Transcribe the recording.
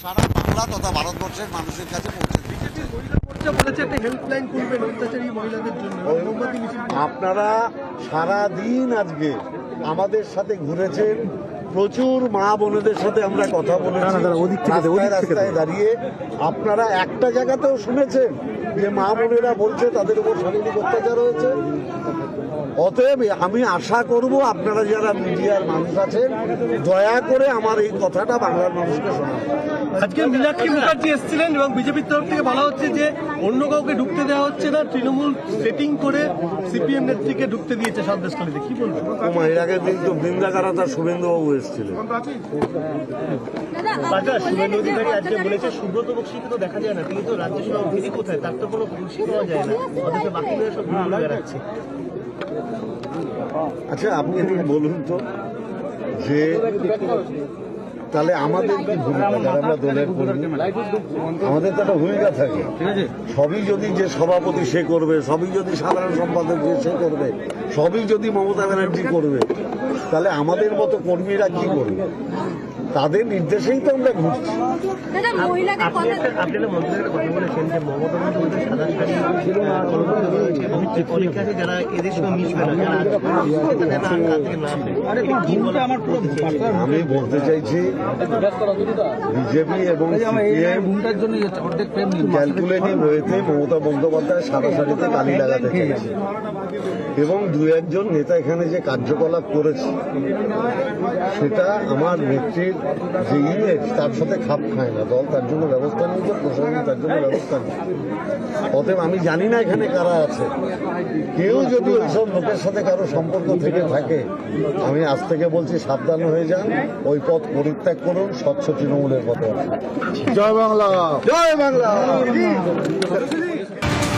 সারা বাংলা তথা ভারতবর্ষের মানুষের কাছে পৌঁছে আপনারা সারা দিন আজকে আমাদের সাথে ঘুরেছেন, প্রচুর মা বোনেদের সাথে আমরা কথা বলেছি রাস্তায় দাঁড়িয়ে। আপনারা একটা জায়গাতেও শুনেছেন যে মা বোনেরা বলছে তাদের উপর শারীরিক অত্যাচার হয়েছে? অতএব আমি আশা করব আপনারা যারা মিডিয়ার মানুষ আছেন দয়া করে আমার এই কথাটা বাংলার মানুষকে শোনান। আজকে মীনাক্ষী মুখার্জি এসেছিলেন এবং বিজেপির তরফ থেকে বলা হচ্ছে যে অন্য কাউকে ঢুকতে দেওয়া হচ্ছে না, তৃণমূল সেটিং করে সিপিএম নেত্রীকে ঢুকতে দিয়েছে সন্দেশখালীতে, কি বলবেন? এর আগের দিন তো বৃন্দাকারাতা শুভেন্দুবাবু এসেছিলেন। শুভেন্দু অধিকারী আজকে বলেছে সুব্রত বক্সিকে তো দেখা যায় না, তিনি তো রাজ্য সভাপতি, কোথায় তার তো কোনো খুশি পাওয়া যায় না, অথচ বাকিরা সব ঘুরে বেড়াচ্ছে। আচ্ছা আপনি একটু বলুন তো যে তাহলে আমাদের কি ভূমিকা, যারা আমরা দলের কর্মী আমাদের তো একটা ভূমিকা থাকে। সবই যদি যে সভাপতি সে করবে, সবই যদি সাধারণ সম্পাদক যে সে করবে, সবই যদি মমতা ব্যানার্জি করবে, তাহলে আমাদের মতো কর্মীরা কি করবে? তাদের নির্দেশেই তো আমরা ঘুরছি। আপনারা মন্ত্রীর কথা বলেছেন যে মমতা বন্দ্যোপাধ্যায় সাধারণ যারা এদের সঙ্গে মিশবে না, আমি বলতে চাইছি বিজেপি এবং ক্যালকুলেটিভ ওয়েতে মমতা বন্দ্যোপাধ্যায় সারা সারিতে কালি লাগাতে চাইছে এবং দু একজন নেতা এখানে যে কার্যকলাপ করেছে সেটা আমার নেত্রীর যে ইমেজ তার সাথে খাপ খায় না। দল তার জন্য ব্যবস্থা নিয়েছে, প্রশাসন তার জন্য ব্যবস্থা নিয়েছে। অতএব আমি জানি না এখানে কারা আছে, কেউ যদি ওইসব লোকের সাথে কারো সম্পর্ক থেকে থাকে আমি আজ থেকে বলছি সাবধান হয়ে যান, ওই পথ পরিত্যাগ করুন, স্বচ্ছ তৃণমূলের পথে আসুন। জয় বাংলা, জয় বাংলা।